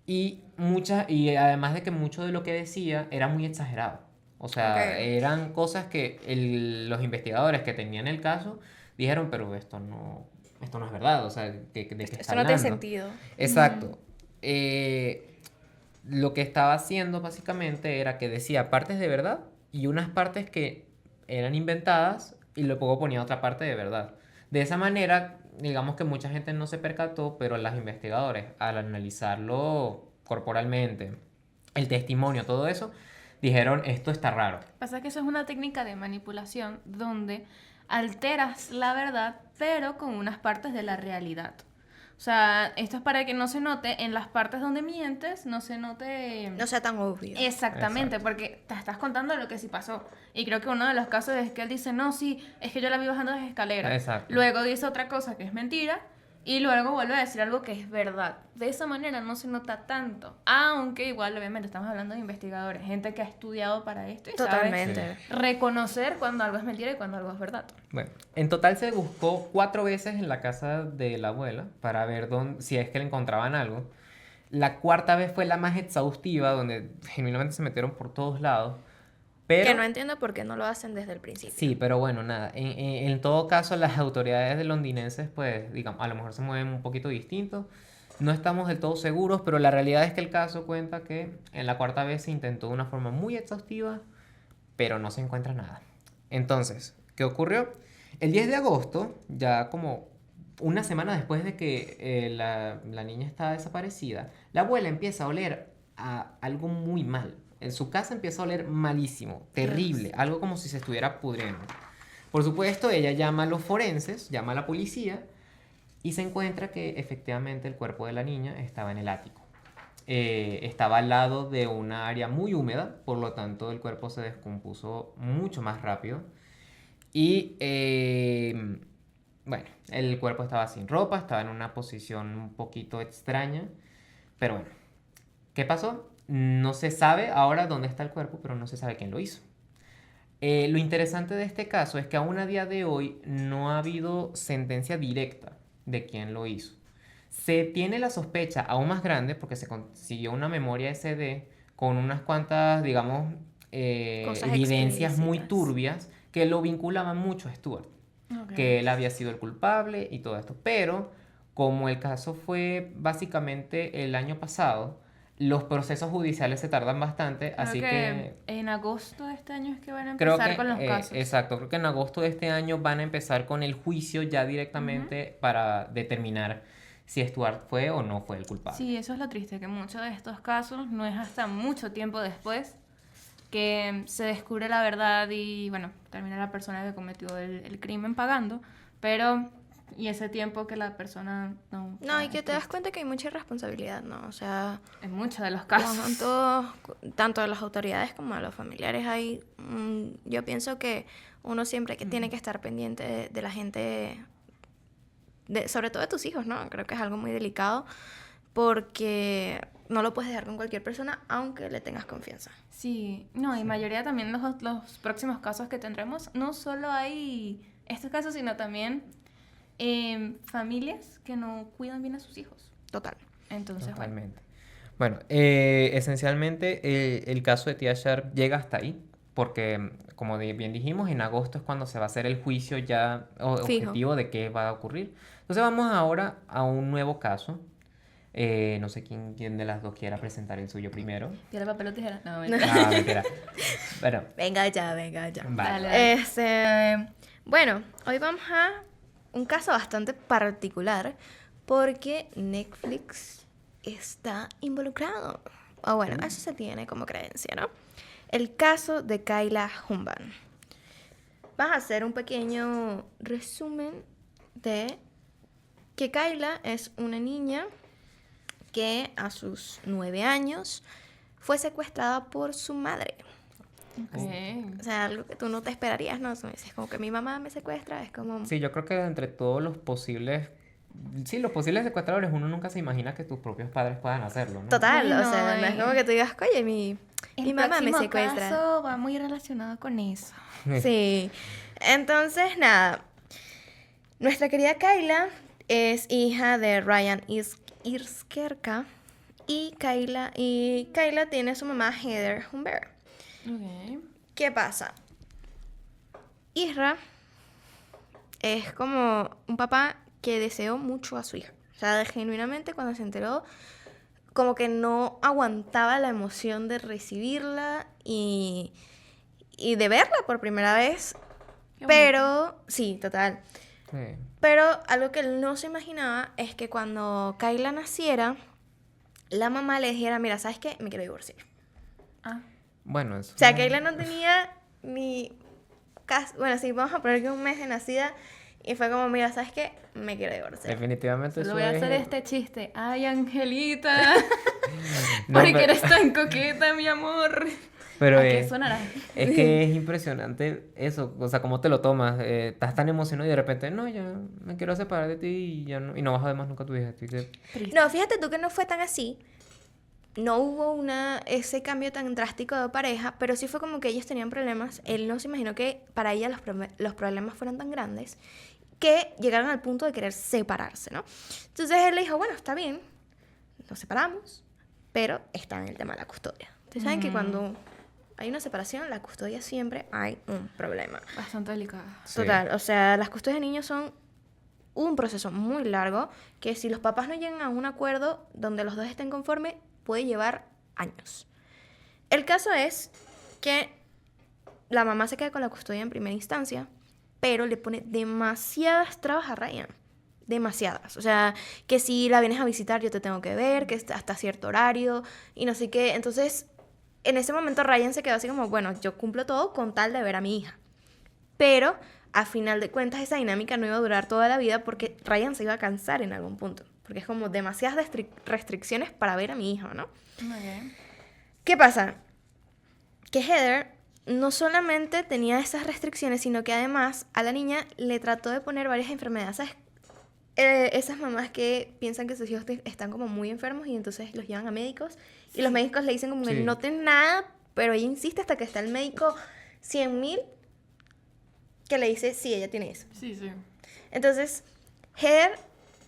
y además de que mucho de lo que decía era muy exagerado. O sea, Ok. eran cosas que los investigadores que tenían el caso dijeron, pero esto no es verdad, o sea, ¿de qué está Esto no tiene hablando? sentido. Exacto. Lo que estaba haciendo básicamente era que decía partes de verdad y unas partes que eran inventadas y luego ponía otra parte de verdad. De esa manera, digamos que mucha gente no se percató, pero los investigadores, al analizarlo corporalmente, el testimonio, todo eso, dijeron, esto está raro. Pasa que eso es una técnica de manipulación donde alteras la verdad, pero con unas partes de la realidad. O sea, esto es para que no se note en las partes donde mientes, no se note... No sea tan obvio. Exactamente, Exacto. porque te estás contando lo que sí pasó. Y creo que uno de los casos es que él dice, no, sí, es que yo la vi bajando las escaleras. Exacto. Luego dice otra cosa que es mentira. Y luego vuelve a decir algo que es verdad. De esa manera no se nota tanto. Aunque igual, obviamente, estamos hablando de investigadores. Gente que ha estudiado para esto y Totalmente. sabe reconocer cuando algo es mentira y cuando algo es verdad. Bueno, en total se buscó 4 veces en la casa de la abuela para ver si es que le encontraban algo. La cuarta vez fue la más exhaustiva, donde genuinamente se metieron por todos lados. Pero, Que no entiendo por qué no lo hacen desde el principio. sí, pero bueno, nada. En todo caso, las autoridades de londinenses, pues, digamos, a lo mejor se mueven un poquito distinto. No estamos del todo seguros, pero la realidad es que el caso cuenta que en la cuarta vez se intentó de una forma muy exhaustiva, pero no se encuentra nada. Entonces, ¿qué ocurrió? El 10 de agosto, ya como una semana después de que la niña estaba desaparecida, la abuela empieza a oler a algo muy mal. En su casa empieza a oler malísimo, terrible, algo como si se estuviera pudriendo. Por supuesto, ella llama a los forenses, llama a la policía y se encuentra que efectivamente el cuerpo de la niña estaba en el ático. Estaba al lado de una área muy húmeda, por lo tanto el cuerpo se descompuso mucho más rápido. Y bueno, el cuerpo estaba sin ropa, estaba en una posición un poquito extraña. Pero bueno, ¿qué pasó? No se sabe ahora dónde está el cuerpo, pero no se sabe quién lo hizo. Lo interesante de este caso es que aún a día de hoy no ha habido sentencia directa de quién lo hizo. Se tiene la sospecha aún más grande porque se consiguió una memoria SD con unas cuantas, digamos, Cosas evidencias muy explícitas. turbias que lo vinculaban mucho a Stuart, que él había sido el culpable y todo esto. Pero como el caso fue básicamente el año pasado, los procesos judiciales se tardan bastante, Creo así que en agosto de este año es que van a creo empezar que, con los casos. exacto, creo que en agosto de este año van a empezar con el juicio ya directamente para determinar si Stuart fue o no fue el culpable. Sí, eso es lo triste, que muchos de estos casos no es hasta mucho tiempo después que se descubre la verdad y, bueno, termina la persona que cometió el crimen pagando, pero Y ese tiempo que la persona no... No, y que te das cuenta que hay mucha irresponsabilidad, ¿no? O sea, En muchos de los casos. tanto de las autoridades como de los familiares hay... yo pienso que uno siempre que tiene que estar pendiente de la gente, sobre todo de tus hijos, ¿no? Creo que es algo muy delicado porque no lo puedes dejar con cualquier persona aunque le tengas confianza. Sí, no, y mayoría también los próximos casos que tendremos, no solo hay estos casos, sino también familias que no cuidan bien a sus hijos. Total. Entonces, bueno. Totalmente. Bueno, esencialmente el caso de Tia Sharp llega hasta ahí, porque como bien dijimos, en agosto es cuando se va a hacer el juicio ya Fijo. objetivo de qué va a ocurrir. Entonces vamos ahora a un nuevo caso. No sé quién de las dos quiera presentar el suyo primero. ¿Piedra, papel o tijera? No, Ah, mentira. Bueno, Venga ya, venga ya. vale. Dale. Bueno, hoy vamos a un caso bastante particular porque Netflix está involucrado. O bueno, eso se tiene como creencia, ¿no? El caso de Kayla Humban. Vas a hacer un pequeño resumen de que Kayla es una niña que a sus 9 años fue secuestrada por su madre. Ok. O sea, algo que tú no te esperarías, ¿no? Es como que mi mamá me secuestra, es como... Sí, yo creo que entre todos los posibles... Sí, los posibles secuestradores, uno nunca se imagina que tus propios padres puedan hacerlo, ¿no? Total, Bueno, o sea, no es como que tú digas, oye, mi mamá me próximo secuestra. caso va muy relacionado con eso. Sí. Entonces, nada. Nuestra querida Kayla es hija de Ryan Irskerka y Kayla tiene a su mamá Heather Humbert. Ok. ¿Qué pasa? Isra es como un papá que deseó mucho a su hija. O sea, genuinamente cuando se enteró, como que no aguantaba la emoción de recibirla y de verla por primera vez. Qué Pero, sí, total. Sí. Pero algo que él no se imaginaba es que cuando Kayla naciera, la mamá le dijera, mira, ¿sabes qué? Me quiero divorciar. Ah, Bueno, eso... O sea, Kayla no tenía ni... Bueno, sí, vamos a poner que un mes de nacida. Y fue como, mira, ¿sabes qué? Me quiero divorciar. Definitivamente solo eso voy a es... hacer este chiste. Ay, Angelita. No, Porque pero- eres tan coqueta, mi amor. Pero ¿A qué sonará? es que es impresionante eso, o sea, cómo te lo tomas. Estás tan emocionado y de repente, no, ya me quiero separar de ti y ya no, y no vas a ver más nunca a tu hija. Así que, No, fíjate tú que no fue tan así. No hubo ese cambio tan drástico de pareja, pero sí fue como que ellos tenían problemas. Él no se imaginó que para ella los problemas fueran tan grandes que llegaron al punto de querer separarse, ¿no? Entonces él le dijo, bueno, está bien, nos separamos, pero está en el tema de la custodia. Ustedes saben que cuando hay una separación, la custodia siempre hay un problema. Bastante delicada. sí. Total, o sea, las custodias de niños son un proceso muy largo que si los papás no llegan a un acuerdo donde los dos estén conformes, puede llevar años. El caso es que la mamá se queda con la custodia en primera instancia, pero le pone demasiadas trabas a Ryan. Demasiadas. O sea, que si la vienes a visitar yo te tengo que ver, que hasta cierto horario y no sé qué. Entonces, en ese momento Ryan se quedó así como, bueno, yo cumplo todo con tal de ver a mi hija. Pero, a final de cuentas, esa dinámica no iba a durar toda la vida porque Ryan se iba a cansar en algún punto. Porque es como demasiadas restricciones para ver a mi hija, ¿no? Ok. ¿Qué pasa? Que Heather no solamente tenía esas restricciones, sino que además a la niña le trató de poner varias enfermedades. ¿Sabes? Esas mamás que piensan que sus hijos están como muy enfermos y entonces los llevan a médicos y los médicos le dicen como que Sí. no tienen nada, pero ella insiste hasta que está el médico 100,000 que le dice sí, ella tiene eso. Sí, sí. Entonces, Heather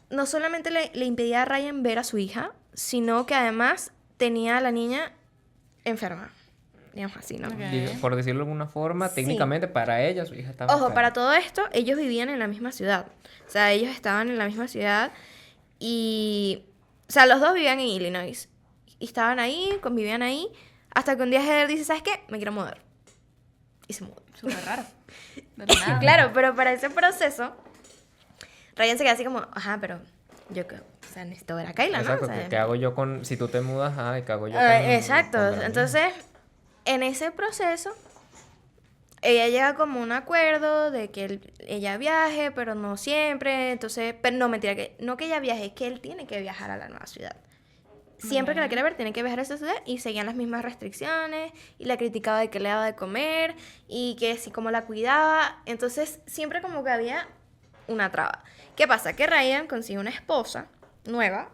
no solamente le impedía a Ryan ver a su hija, sino que además tenía a la niña enferma. Digamos así, ¿no? Ok. Por decirlo de alguna forma, Sí. técnicamente para ella su hija estaba Ojo, enferma. para todo esto, ellos vivían en la misma ciudad. O sea, ellos estaban en la misma ciudad y... O sea, los dos vivían en Illinois. Y estaban ahí, convivían ahí, hasta que un día Heather dice, ¿sabes qué? Me quiero mudar. Y se mudó. Súper raro. De la nada. Claro, pero para ese proceso, Ryan se queda así como, ajá, pero yo qué... O sea, necesito ver a Kayla, ¿no? Exacto, O sea, ¿qué hago yo con... Si tú te mudas, ¿qué hago yo con... exacto. con la niña? Entonces, en ese proceso, ella llega como a un acuerdo de que ella viaje, pero no siempre. Entonces, pero no, mentira, que no que ella viaje, es que él tiene que viajar a la nueva ciudad. Siempre que la quiere ver, tiene que viajar a esa ciudad y seguían las mismas restricciones y la criticaba de que le daba de comer y que si cómo la cuidaba. Entonces, siempre como que había una traba. ¿Qué pasa? Que Ryan consigue una esposa nueva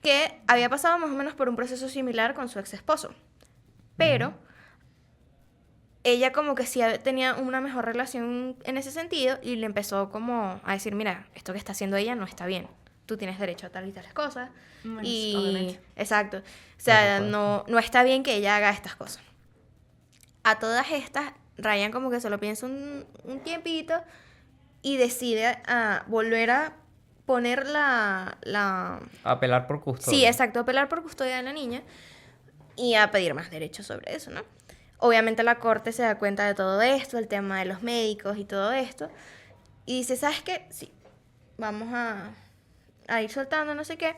que había pasado más o menos por un proceso similar con su ex esposo. Pero ella como que sí tenía una mejor relación en ese sentido y le empezó como a decir, mira, esto que está haciendo ella no está bien. Tú tienes derecho a tal y tales cosas. Bueno, Y obviamente. exacto. O sea, supuesto. no está bien que ella haga estas cosas. A todas estas, Ryan como que se lo piensa un tiempito y decide volver a poner la... Apelar por custodia. Sí, exacto, apelar por custodia de la niña y a pedir más derechos sobre eso, ¿no? Obviamente la corte se da cuenta de todo esto, el tema de los médicos y todo esto, y dice, ¿sabes qué? Sí, vamos a ir soltando, no sé qué,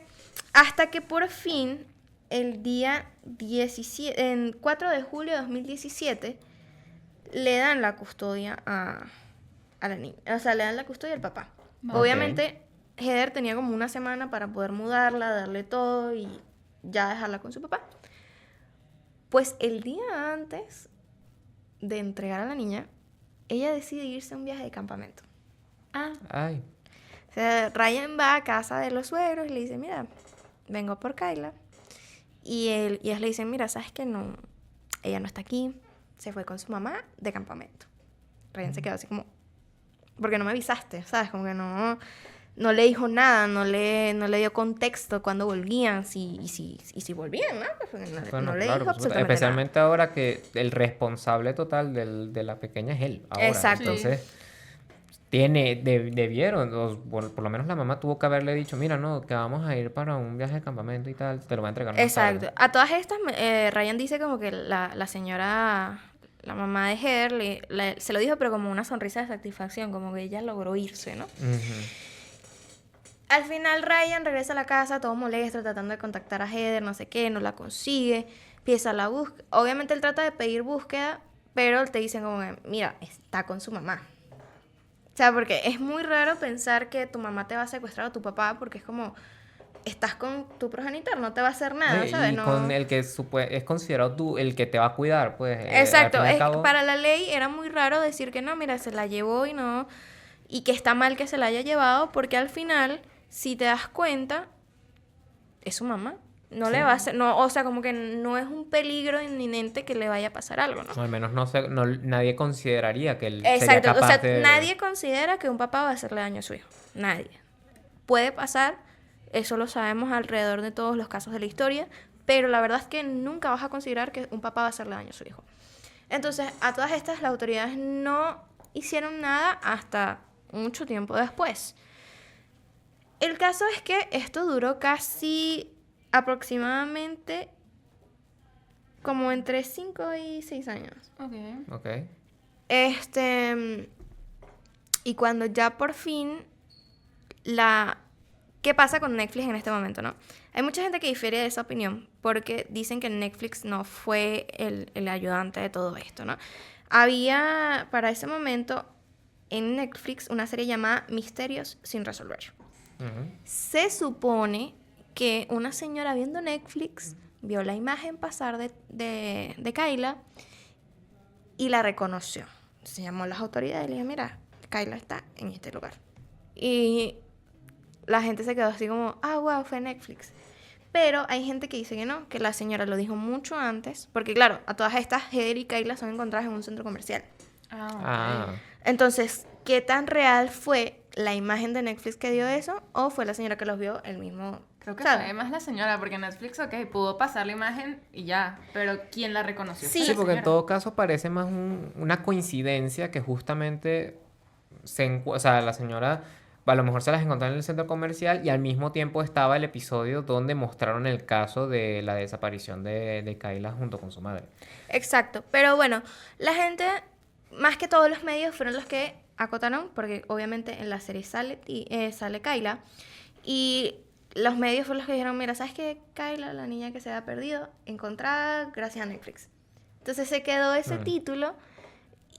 hasta que por fin, el día 17, en 4 de julio de 2017, le dan la custodia a la niña, o sea, le dan la custodia al papá. Ok. Obviamente, Heather tenía como una semana para poder mudarla, darle todo y ya dejarla con su papá. Pues el día antes de entregar a la niña, ella decide irse a un viaje de campamento. Ah, Ay, O sea, Ryan va a casa de los suegros y le dice, mira, vengo por Kyla. Y ellos le dicen, mira, ¿sabes qué? No, ella no está aquí, se fue con su mamá de campamento. Ryan se quedó así como, ¿por qué no me avisaste? ¿Sabes? Como que no le dijo nada, no le dio contexto cuando volvían, y si volvían, ¿no? Pues bueno, no le claro, dijo por supuesto. absolutamente Especialmente ahora que el responsable total de la pequeña es él. Ahora. Exacto. Entonces, debieron, o por lo menos la mamá tuvo que haberle dicho, mira, no, que vamos a ir para un viaje de campamento y tal, te lo voy a entregar nada. más tarde. Exacto. A todas estas, Ryan dice como que la señora, la mamá de Heather, se lo dijo, pero como una sonrisa de satisfacción, como que ella logró irse, ¿no? Ujú. Al final Ryan regresa a la casa todo molesto, tratando de contactar a Heather, no sé qué, no la consigue, empieza la búsqueda. Obviamente él trata de pedir búsqueda, pero te dicen como que, mira, está con su mamá. O sea, porque es muy raro pensar que tu mamá te va a secuestrar a tu papá, porque es como, estás con tu progenitor, no te va a hacer nada, ¿sabes? Y No... con el que es considerado tú, el que te va a cuidar, pues. Exacto, al fin y al cabo, para la ley era muy raro decir que no, mira, se la llevó y no, y que está mal que se la haya llevado, porque al final, si te das cuenta, es su mamá. No le va a hacer, no, o sea, como que no es un peligro inminente que le vaya a pasar algo, ¿no? o al menos nadie consideraría que él sería Exacto, o capaz sea, de... nadie considera que un papá va a hacerle daño a su hijo. Nadie. Puede pasar, eso lo sabemos alrededor de todos los casos de la historia, pero la verdad es que nunca vas a considerar que un papá va a hacerle daño a su hijo. Entonces, a todas estas, las autoridades no hicieron nada hasta mucho tiempo después. El caso es que esto duró casi aproximadamente como entre 5 y 6 años. ok. Ok. Y cuando ya por fin ¿Qué pasa con Netflix en este momento, no? Hay mucha gente que difiere de esa opinión porque dicen que Netflix no fue el ayudante de todo esto, ¿no? Había para ese momento en Netflix una serie llamada Misterios sin resolver. Ujú. Se supone que una señora viendo Netflix vio la imagen pasar de Kyla y la reconoció. Se llamó a las autoridades y le dijo, mira, Kyla está en este lugar. Y la gente se quedó así como, wow, fue Netflix. Pero hay gente que dice que no, que la señora lo dijo mucho antes. Porque claro, a todas estas, Heather y Kyla son encontradas en un centro comercial. Ah, Entonces, ¿qué tan real fue la imagen de Netflix que dio eso? ¿O fue la señora que los vio el mismo? Creo que ¿sabes? fue más la señora, porque Netflix, ok, pudo pasar la imagen y ya, pero ¿quién la reconoció? Sí. Fue sí, la porque en señora. todo caso parece más una coincidencia que justamente o sea, la señora a lo mejor se las encontró en el centro comercial y al mismo tiempo estaba el episodio donde mostraron el caso de la desaparición de Kyla junto con su madre. Exacto. Pero bueno, la gente, más que todos los medios, fueron los que acotaron, porque obviamente en la serie sale Kyla, y los medios fueron los que dijeron, mira, ¿sabes qué? Kyla, la niña que se había perdido, encontrada gracias a Netflix. Entonces se quedó ese título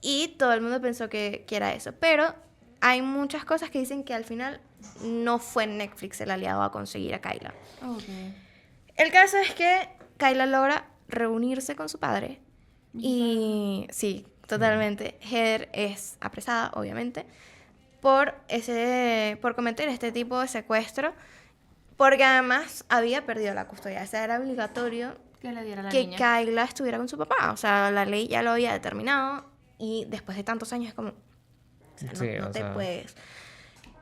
Y todo el mundo pensó que era eso. Pero hay muchas cosas que dicen que al final no fue Netflix el aliado a conseguir a Kyla. Ok. El caso es que Kyla logra reunirse con su padre. Y sí, totalmente. Heather es apresada, obviamente, por cometer este tipo de secuestro. Porque además había perdido la custodia. O sea, era obligatorio Que le diera a la que niña. Kyla estuviera con su papá. O sea, la ley ya lo había determinado. Y después de tantos años es como... o sea, Sí, no o te sea, puedes...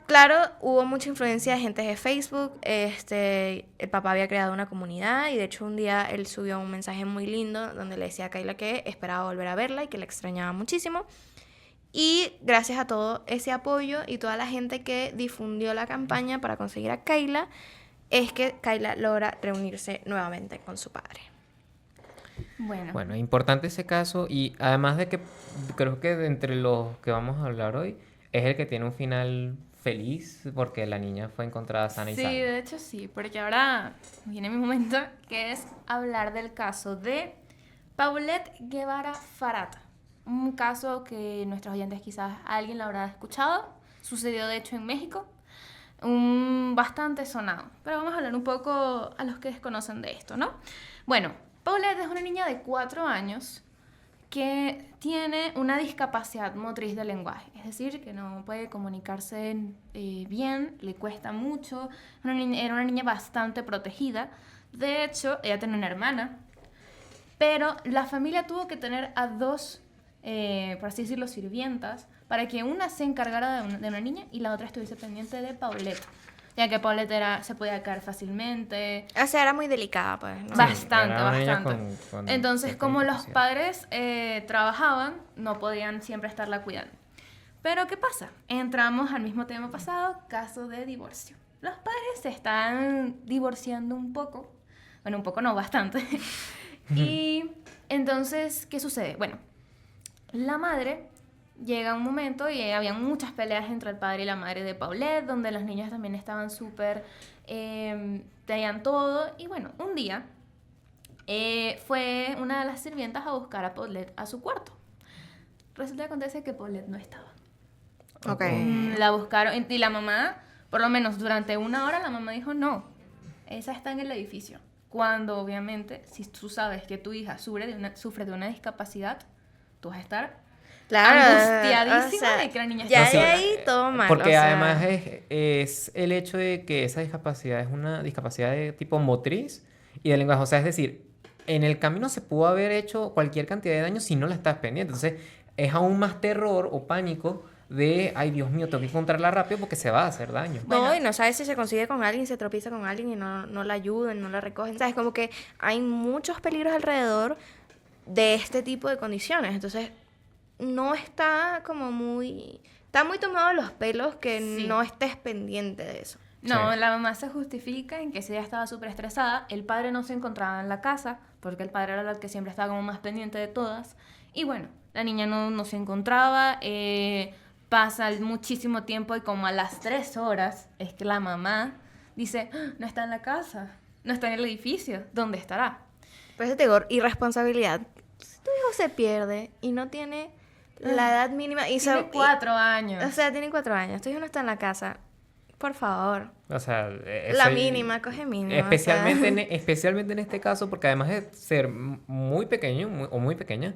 Claro, hubo mucha influencia de gente de Facebook. El papá había creado una comunidad y de hecho un día él subió un mensaje muy lindo donde le decía a Kyla que esperaba volver a verla y que la extrañaba muchísimo. Y gracias a todo ese apoyo y toda la gente que difundió la campaña para conseguir a Kyla, es que Kyla logra reunirse nuevamente con su padre. Bueno, importante ese caso y además de que creo que de entre los que vamos a hablar hoy es el que tiene un final feliz porque la niña fue encontrada sana y Sí, salva. de hecho sí, porque ahora viene mi momento, que es hablar del caso de Paulette Guevara Farata. Un caso que nuestros oyentes quizás alguien lo habrá escuchado. Sucedió de hecho en México. Bastante sonado. Pero vamos a hablar un poco a los que desconocen de esto, ¿no? Bueno, Paulette es una niña de 4 años que tiene una discapacidad motriz del lenguaje, es decir, que no puede comunicarse bien, le cuesta mucho, era una niña bastante protegida. De hecho, ella tenía una hermana, pero la familia tuvo que tener a dos, por así decirlo, sirvientas, para que una se encargara de una niña y la otra estuviese pendiente de Paulette, ya que Paulette se podía caer fácilmente. O sea, era muy delicada, pues, ¿no? Sí, Bastante, era una niña bastante. con Entonces, cierta como los discapacidad. padres trabajaban, no podían siempre estarla cuidando. Pero, ¿qué pasa? Entramos al mismo tema pasado, caso de divorcio. Los padres se están divorciando un poco. Bueno, un poco no, bastante. Y entonces, ¿qué sucede? Bueno, la madre llega un momento y había muchas peleas entre el padre y la madre de Paulette, donde los niños también estaban súper, tenían todo. Y bueno, un día fue una de las sirvientas a buscar a Paulette a su cuarto. Resulta que acontece que Paulette no estaba. Ok. La buscaron y la mamá, por lo menos durante 1 hora, la mamá dijo, no, esa está en el edificio. Cuando obviamente, si tú sabes que tu hija sufre de una discapacidad, tú vas a estar angustiadísima de que la niña ya esté de sola. ahí todo mal. Porque o sea, además es el hecho de que esa discapacidad es una discapacidad de tipo motriz y de lenguaje. O sea, es decir, en el camino se pudo haber hecho cualquier cantidad de daño si no la estás pendiente. Entonces, es aún más terror o pánico de, ay, Dios mío, tengo que encontrarla rápido porque se va a hacer daño. No, Bueno. y no sabes si se consigue con alguien, se tropieza con alguien y no la ayudan, no la recogen. ¿Sabes? Como que hay muchos peligros alrededor de este tipo de condiciones. Entonces, no está como muy... Está muy tomado de los pelos que Sí. no estés pendiente de eso. No, Sí. la mamá se justifica en que si ella estaba súper estresada, el padre no se encontraba en la casa, porque el padre era el que siempre estaba como más pendiente de todas. Y bueno, la niña no se encontraba, pasa muchísimo tiempo y como a las 3 horas es que la mamá dice, "Ah, no está en la casa, no está en el edificio, ¿dónde estará?" Por eso te digo, irresponsabilidad. Si tu hijo se pierde y no tiene la edad mínima... Y Tiene 4 años. O sea, tiene 4 años. Tu hijo no está en la casa. Por favor. O sea, La mínima, coge mínima. Especialmente, o sea. especialmente en este caso, porque además de ser muy pequeño o muy pequeña,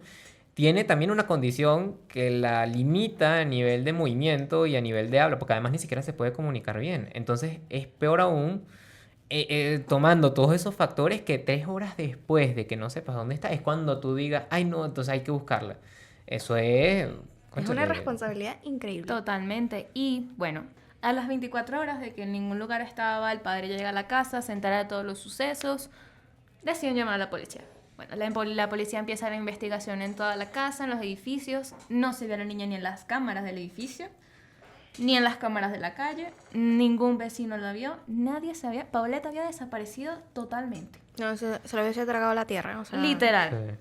tiene también una condición que la limita a nivel de movimiento y a nivel de habla, porque además ni siquiera se puede comunicar bien. Entonces es peor aún tomando todos esos factores que 3 horas después de que no sepas dónde está, es cuando tú digas, ay no, entonces hay que buscarla. Eso es... Es cónchale, una responsabilidad increíble. Totalmente. Y bueno, a las 24 horas de que en ningún lugar estaba, el padre llega a la casa, se entera de todos los sucesos, deciden llamar a la policía. Bueno, la policía empieza la investigación en toda la casa, en los edificios. No se ve a la niña ni en las cámaras del edificio, ni en las cámaras de la calle. Ningún vecino la vio. Nadie sabía. Paulette había desaparecido totalmente. No, se lo hubiese tragado la tierra. O sea. Literal. Sí.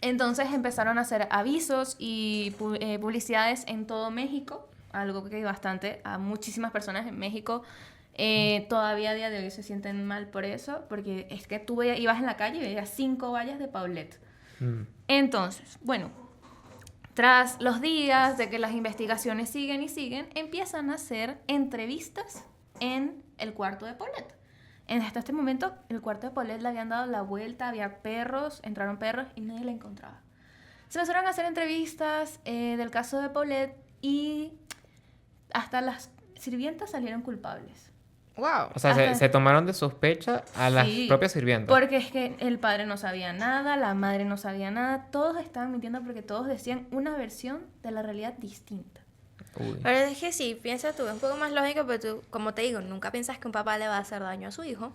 Entonces empezaron a hacer avisos y publicidades en todo México, algo que bastante a muchísimas personas en México todavía a día de hoy se sienten mal por eso, porque es que tú ibas en la calle y veías 5 vallas de Paulette. Mm. Entonces, bueno, Tras los días de que las investigaciones siguen y siguen, empiezan a hacer entrevistas en el cuarto de Paulette. Hasta este momento, el cuarto de Paulette le habían dado la vuelta, había perros, entraron perros y nadie la encontraba. Se empezaron a hacer entrevistas del caso de Paulette y hasta las sirvientas salieron culpables. Wow. O sea, se tomaron de sospecha a las Sí, propias sirvientas. Porque es que el padre no sabía nada, la madre no sabía nada, todos estaban mintiendo porque todos decían una versión de la realidad distinta. Uy. Pero es que sí, piensa tú, es un poco más lógico, pero tú, como te digo, nunca piensas que un papá le va a hacer daño a su hijo.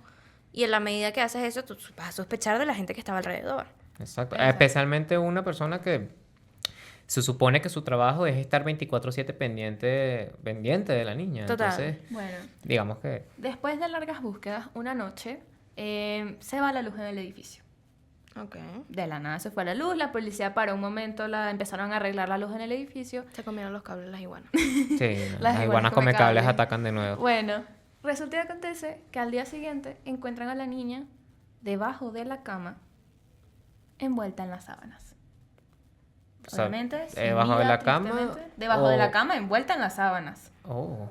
Y en la medida que haces eso, tú vas a sospechar de la gente que estaba alrededor. Exacto. Exacto. Especialmente una persona que se supone que su trabajo es estar 24/7 pendiente de la niña. Total. Entonces, Bueno, digamos que... después de largas búsquedas, una noche se va la luz en el edificio. Ok. De la nada se fue la luz, la policía paró un momento, empezaron a arreglar la luz en el edificio. Se comieron los cables las iguanas. Sí, Las las iguanas iguanas come come cables cables. atacan de nuevo. Bueno, resulta y acontece que al día siguiente encuentran a la niña debajo de la cama, envuelta en las sábanas. O sea, Obviamente, sin ¿debajo de vida, la cama tristemente. Debajo de o- la cama, envuelta en las sábanas. Oh.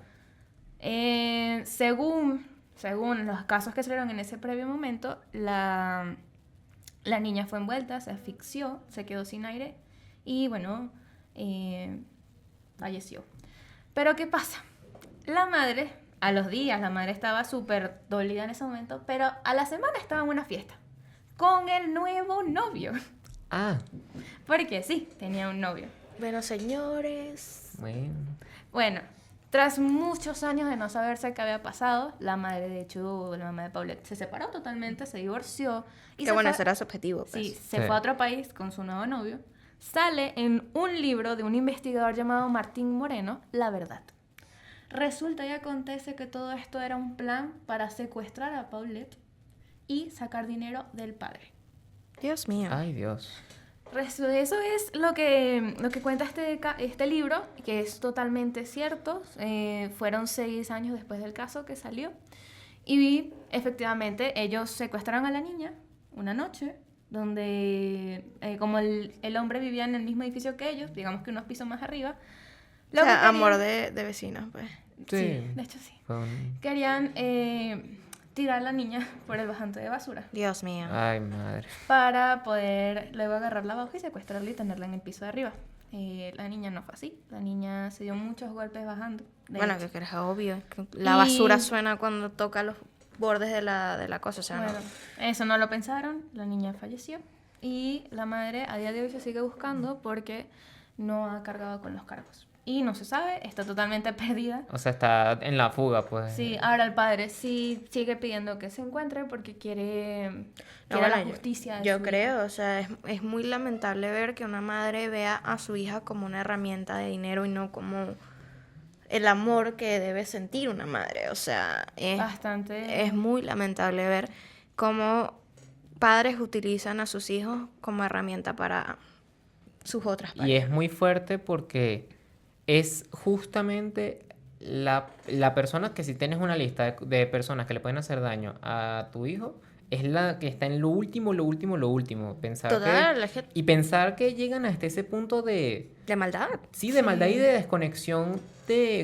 Según los casos que se dieron en ese previo momento, la niña fue envuelta, se asfixió, se quedó sin aire y, bueno, falleció. Pero, ¿qué pasa? La madre, a los días, la madre estaba súper dolida en ese momento, pero a la semana estaba en una fiesta con el nuevo novio. Ah, Porque sí, tenía un novio. Bueno, señores. bueno. Bueno, tras muchos años de no saberse qué había pasado, la madre, de hecho, la mamá de Paulette, se separó totalmente, se divorció. Y Que se bueno, fue- ese era su objetivo, pues. Sí, se Sí. fue a otro país con su nuevo novio. Sale en un libro de un investigador llamado Martín Moreno, La Verdad. Resulta y acontece que todo esto era un plan para secuestrar a Paulette y sacar dinero del padre. Dios mío. Ay, Dios. Eso es lo que cuenta este libro, que es totalmente cierto. Fueron 6 años después del caso que salió. Y efectivamente ellos secuestraron a la niña una noche, donde como el hombre vivía en el mismo edificio que ellos, digamos que unos pisos más arriba. O lo que sea, querían- amor de vecinos, pues. Sí, Sí. de hecho sí. Fue un- Querían tirar a la niña por el bajante de basura Dios mío. Ay, madre. para poder luego agarrarla abajo y secuestrarla y tenerla en el piso de arriba. La niña no fue así. La niña se dio muchos golpes bajando. de Bueno, hecho. que es obvio. Que la Y- basura suena cuando toca los bordes de la cosa. O sea, Bueno, eso no lo pensaron, la niña falleció y la madre a día de hoy se sigue buscando porque no ha cargado con los cargos. Y no se sabe, está totalmente perdida. O sea, está en la fuga, pues. Sí, ahora el padre sí sigue pidiendo que se encuentre porque quiere, No, quiere bueno, la justicia. de yo su creo, o sea, es muy lamentable ver que una madre vea a su hija como una herramienta de dinero y no como el amor que debe sentir una madre. O sea, hijo. Bastante. es muy lamentable ver cómo padres utilizan a sus hijos como herramienta para sus otras Y parejas. es muy fuerte porque es justamente la persona que si tienes una lista de personas que le pueden hacer daño a tu hijo, es la que está en lo último, lo último, lo último. Total, es que- Y pensar que llegan hasta ese punto de... De maldad. Sí, de maldad y de desconexión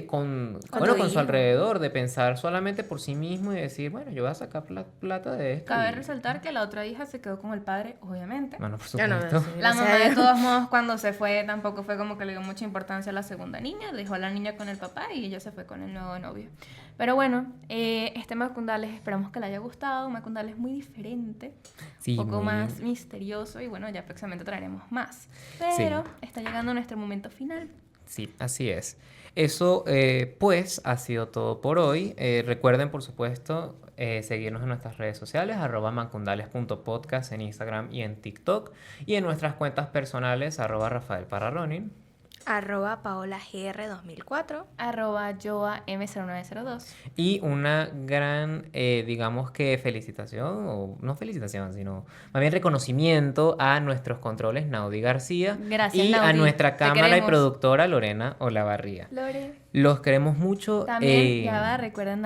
con tu su hijo. alrededor, de pensar solamente por sí mismo y decir, bueno, yo voy a sacar plata de esto. Cabe y- resaltar que la otra hija se quedó con el padre, obviamente. Bueno, por Ya no, supuesto. sí, La gracias a mamá de Dios. todos modos cuando se fue tampoco fue como que le dio mucha importancia a la segunda niña, dejó a la niña con el papá y ella se fue con el nuevo novio. Pero bueno, este Macundales esperamos que le haya gustado, Macundales muy diferente, Sí, un poco muy- más misterioso y bueno, ya próximamente traeremos más. Sí. Pero está llegando nuestro momento final. Sí, así es. Eso, pues, ha sido todo por hoy. Recuerden, por supuesto, seguirnos en nuestras redes sociales, @mancundales.podcast en Instagram y en TikTok, y en nuestras cuentas personales, @RafaelParraronin. @PaolaGR2004. @JoaM0902. Y una gran, digamos que felicitación, o no felicitación, sino más bien reconocimiento a nuestros controles Naudi García Gracias, y a Naudi. nuestra Te cámara y queremos. productora Lorena Olavarría. Lore. Los queremos mucho. También, ya va, recuerden,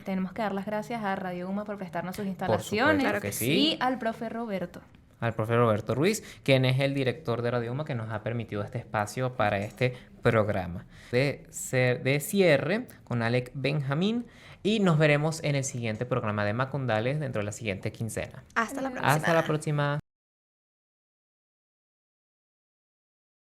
tenemos que dar las gracias a Radio Uma por prestarnos sus instalaciones. Claro que sí. Y al profe Roberto. al profe Roberto Ruiz, quien es el director de Radio UMA que nos ha permitido este espacio para este programa. De cierre con Alec Benjamín y nos veremos en el siguiente programa de Macundales dentro de la siguiente quincena. Hasta la próxima. Hasta la próxima.